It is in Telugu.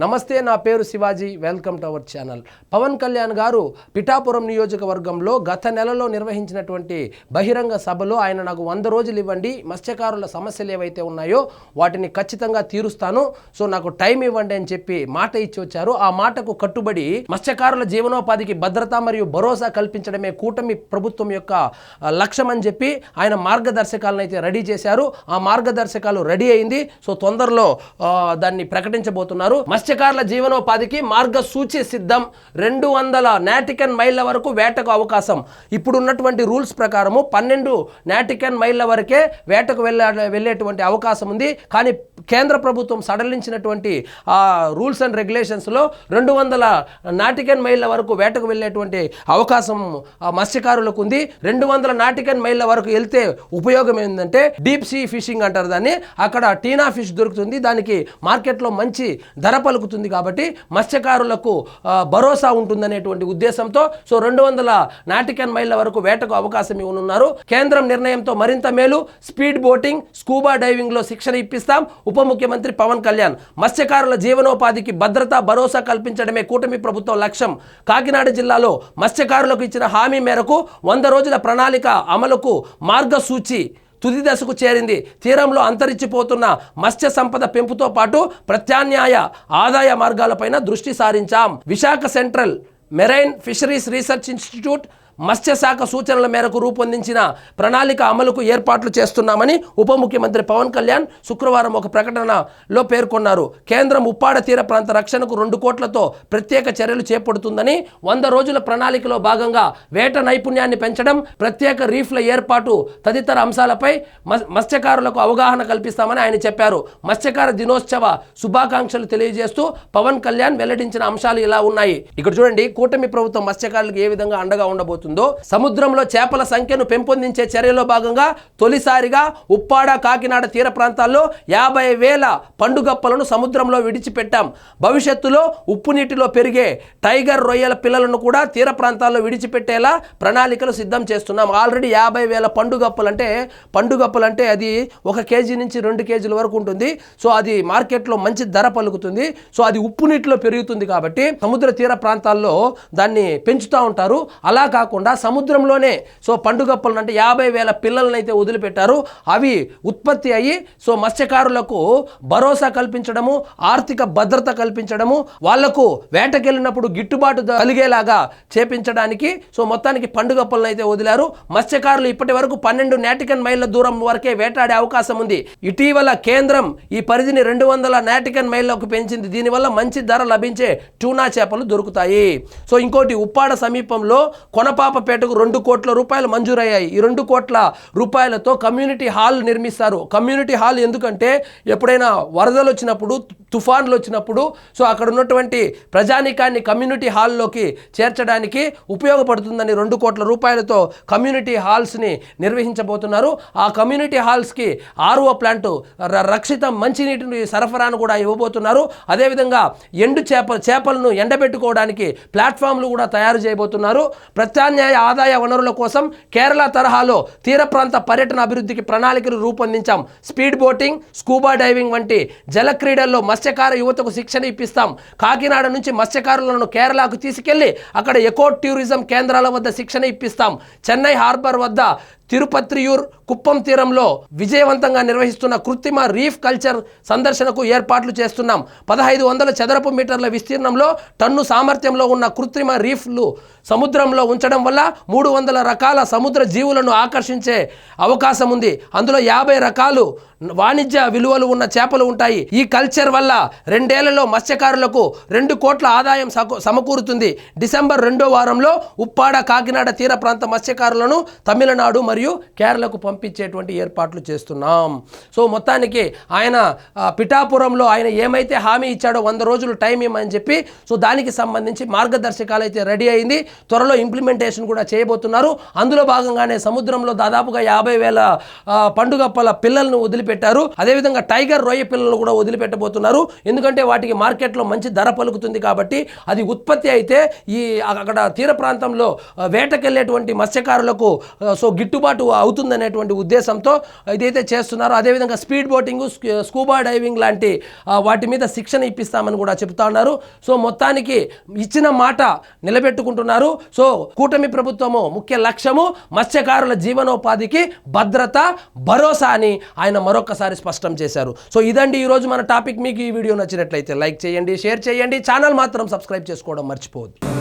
నమస్తే, నా పేరు Shivaji. Welcome to our channel. Pawan Kalyan గారు పిఠాపురం నియోజకవర్గంలో గత నెలలో నిర్వహించినటువంటి బహిరంగ సభలో ఆయన నాకు 100 రోజులు ఇవ్వండి, మత్స్యకారుల సమస్యలు ఏవైతే ఉన్నాయో వాటిని ఖచ్చితంగా తీరుస్తాను, సో నాకు టైం ఇవ్వండి అని చెప్పి మాట ఇచ్చి వచ్చారు. ఆ మాటకు కట్టుబడి మత్స్యకారుల జీవనోపాధికి భద్రత మరియు భరోసా కల్పించడమే కూటమి ప్రభుత్వం యొక్క లక్ష్యం అని చెప్పి ఆయన మార్గదర్శకాలను అయితే రెడీ చేశారు. ఆ మార్గదర్శకాలు రెడీ అయింది. సో తొందరలో దాన్ని ప్రకటించబోతున్నారు. మత్స్యకారుల జీవనోపాధికి మార్గసూచి సిద్ధం. 200 నాటికన్ మైళ్ళ వరకు వేటకు అవకాశం. ఇప్పుడు ఉన్నటువంటి రూల్స్ ప్రకారము 12 నాటికన్ మైళ్ళ వరకే వేటకు వెళ్ళేటువంటి అవకాశం ఉంది. కానీ కేంద్ర ప్రభుత్వం సడలించినటువంటి రూల్స్ అండ్ రెగ్యులేషన్స్లో 200 నాటికన్ మైళ్ళ వరకు వేటకు వెళ్ళేటువంటి అవకాశం మత్స్యకారులకు ఉంది. 200 నాటికన్ మైళ్ళ వరకు వెళ్తే ఉపయోగం ఏంటంటే డీప్ సీ ఫిషింగ్ అంటారు దాన్ని. అక్కడ టీనా ఫిష్ దొరుకుతుంది, దానికి మార్కెట్లో మంచి ధర పలుకుతుంది. కాబట్టి మత్స్యకారులకు భరోసా ఉంటుందనేటువంటి ఉద్దేశంతో 200 నాటికన్ మైళ్ళ వరకు వేటకు అవకాశం ఇవ్వనున్నారు. కేంద్రం నిర్ణయంతో మరింత మేలు. స్పీడ్ బోటింగ్, స్కూబా డైవింగ్ లో శిక్షణ ఇప్పిస్తాం. ఉప ముఖ్యమంత్రి పవన్ కళ్యాణ్. మత్స్యకారుల జీవనోపాధికి భద్రత, భరోసా కల్పించడమే కూటమి ప్రభుత్వం లక్ష్యం. కాకినాడ జిల్లాలో మత్స్యకారులకు ఇచ్చిన హామీ మేరకు 100 రోజుల ప్రణాళిక అమలుకు మార్గసూచి తుది దశకు చేరింది. తీరంలో అంతరించిపోతున్న మత్స్య సంపద పెంపుతో పాటు ప్రత్యామ్నాయ ఆదాయ మార్గాలపైన దృష్టి సారించాం. Visakha central marine fisheries research institute మత్స్యశాఖ సూచనల మేరకు రూపొందించిన ప్రణాళిక అమలుకు ఏర్పాట్లు చేస్తున్నామని ఉప ముఖ్యమంత్రి పవన్ కళ్యాణ్ శుక్రవారం ఒక ప్రకటనలో పేర్కొన్నారు. కేంద్రం ఉప్పాడ తీర ప్రాంత రక్షణకు 2 కోట్లతో ప్రత్యేక చర్యలు చేపడుతుందని, 100 రోజుల ప్రణాళికలో భాగంగా వేట నైపుణ్యాన్ని పెంచడం, ప్రత్యేక రీఫ్ల ఏర్పాటు తదితర అంశాలపై మత్స్యకారులకు అవగాహన కల్పిస్తామని ఆయన చెప్పారు. మత్స్యకార దినోత్సవ శుభాకాంక్షలు తెలియజేస్తూ పవన్ కళ్యాణ్ వెల్లడించిన అంశాలు ఇలా ఉన్నాయి. ఇక్కడ చూడండి, కూటమి ప్రభుత్వం మత్స్యకారులకు ఏ విధంగా అండగా ఉండబోతుంది. సముద్రంలో చేపల సంఖ్యను పెంపొందించే చర్యలో భాగంగా తొలిసారిగా ఉప్పాడ, కాకినాడ తీర ప్రాంతాల్లో 50,000 పండుగప్పలను సముద్రంలో విడిచిపెట్టాం. భవిష్యత్తులో ఉప్పు నీటిలో పెరిగే టైగర్ రొయ్యల పిల్లలను కూడా తీర ప్రాంతాల్లో విడిచిపెట్టేలా ప్రణాళికలు సిద్ధం చేస్తున్నాం. ఆల్రెడీ 50,000 పండుగప్పలు అంటే అది 1 కేజీ నుంచి 2 కేజీల వరకు ఉంటుంది. సో అది మార్కెట్లో మంచి ధర పలుకుతుంది. సో అది ఉప్పు నీటిలో పెరుగుతుంది కాబట్టి సముద్ర తీర ప్రాంతాల్లో దాన్ని పెంచుతూ ఉంటారు. అలా కాకుండా సముద్రంలోనే పండుగప్పలను అంటే 50,000 పిల్లలను అయితే వదిలిపెట్టారు. అవి ఉత్పత్తి అయ్యి మత్స్యకారులకు భరోసా కల్పించడము, ఆర్థిక భద్రత కల్పించడము, వాళ్లకు వేటకెళ్ళినప్పుడు గిట్టుబాటు కలిగేలాగా చేపించడానికి మొత్తానికి పండుగప్పలను అయితే వదిలారు. మత్స్యకారులు ఇప్పటి వరకు 12 నాటికన్ మైళ్ళ దూరం వరకే వేటాడే అవకాశం ఉంది. ఇటీవల కేంద్రం ఈ పరిధిని 200 నాటికన్ మైళ్ళకు పెంచింది. దీనివల్ల మంచి ధర లభించే ట్యూనా చేపలు దొరుకుతాయి. ఇంకోటి, ఉప్పాడ సమీపంలో కొనపాపపేటకు 2 కోట్ల రూపాయలు మంజూరయ్యాయి. ఈ 2 కోట్ల రూపాయలతో కమ్యూనిటీ హాల్ నిర్మిస్తారు. కమ్యూనిటీ హాల్ ఎందుకంటే ఎప్పుడైనా వరదలు వచ్చినప్పుడు, తుఫాన్లు వచ్చినప్పుడు అక్కడ ఉన్నటువంటి ప్రజానికాన్ని కమ్యూనిటీ హాల్లోకి చేర్చడానికి ఉపయోగపడుతుందని 2 కోట్ల రూపాయలతో కమ్యూనిటీ హాల్స్ని నిర్వహించబోతున్నారు. ఆ కమ్యూనిటీ హాల్స్కి RO ప్లాంట్, రక్షిత మంచినీటిని సరఫరాను కూడా ఇవ్వబోతున్నారు. అదేవిధంగా ఎండు చేపలను ఎండబెట్టుకోవడానికి ప్లాట్ఫామ్లు కూడా తయారు చేయబోతున్నారు. ప్రత్యామ్నాయ ఆదాయ వనరుల కోసం కేరళ తరహాలో తీర ప్రాంత పర్యటన అభివృద్ధికి ప్రణాళికలు రూపొందించాం. స్పీడ్ బోటింగ్, స్కూబా డైవింగ్ వంటి జల క్రీడల్లో మత్స్యకార యువతకు శిక్షణ ఇప్పిస్తాం. కాకినాడ నుంచి మత్స్యకారులను కేరళకు తీసుకెళ్లి అక్కడ ఎకో టూరిజం కేంద్రాల వద్ద శిక్షణ ఇప్పిస్తాం. చెన్నై హార్బర్ వద్ద తిరుపత్రియూర్, కుప్పం తీరంలో విజయవంతంగా నిర్వహిస్తున్న కృత్రిమ రీఫ్ కల్చర్ సందర్శనకు ఏర్పాట్లు చేస్తున్నాం. 1500 చదరపు మీటర్ల విస్తీర్ణంలో టన్ను సామర్థ్యంలో ఉన్న కృత్రిమ రీఫ్లు సముద్రంలో ఉంచడం వల్ల 300 రకాల సముద్ర జీవులను ఆకర్షించే అవకాశం ఉంది. అందులో 50 రకాలు వాణిజ్య విలువలు ఉన్న చేపలు ఉంటాయి. ఈ కల్చర్ వల్ల 2 ఏళ్లలో మత్స్యకారులకు 2 కోట్ల ఆదాయం సమకూరుతుంది. డిసెంబర్ 2వ వారంలో ఉప్పాడ, కాకినాడ తీర ప్రాంత మత్స్యకారులను తమిళనాడు మరియు కేరళకు పంపించేటువంటి ఏర్పాట్లు చేస్తున్నాం. మొత్తానికి ఆయన పిఠాపురంలో ఆయన ఏమైతే హామీ ఇచ్చాడో 100 రోజులు టైం ఇవ్వమని చెప్పి దానికి సంబంధించి మార్గదర్శకాలు అయితే రెడీ అయింది. త్వరలో ఇంప్లిమెంటేషన్ కూడా చేయబోతున్నారు. అందులో భాగంగానే సముద్రంలో దాదాపుగా 50,000 పండుగప్పల పిల్లలను వదిలిపెట్టారు. అదేవిధంగా టైగర్ రొయ్య పిల్లలను కూడా వదిలిపెట్టబోతున్నారు. ఎందుకంటే వాటికి మార్కెట్లో మంచి ధర పలుకుతుంది కాబట్టి అది ఉత్పత్తి అయితే ఈ అక్కడ తీర ప్రాంతంలో వేటకెళ్ళేటువంటి మత్స్యకారులకు గిట్టుబాటు వెసులుబాటు అవుతుందనేటువంటి ఉద్దేశంతో ఇదైతే చేస్తున్నారో, అదేవిధంగా స్పీడ్ బోటింగ్, స్కూబా డైవింగ్ లాంటి వాటి మీద శిక్షణ ఇప్పిస్తామని కూడా చెప్తా ఉన్నారు. సో మొత్తానికి ఇచ్చిన మాట నిలబెట్టుకుంటున్నారు. సో కూటమి ప్రభుత్వము ముఖ్య లక్ష్యము మత్స్యకారుల జీవనోపాధికి భద్రత, భరోసా అని ఆయన మరొకసారి స్పష్టం చేశారు. సో ఇదండి ఈరోజు మన టాపిక్. మీకు ఈ వీడియో నచ్చినట్లయితే లైక్ చేయండి, షేర్ చేయండి, ఛానల్ మాత్రం సబ్స్క్రైబ్ చేసుకోవడం మర్చిపోవద్దు.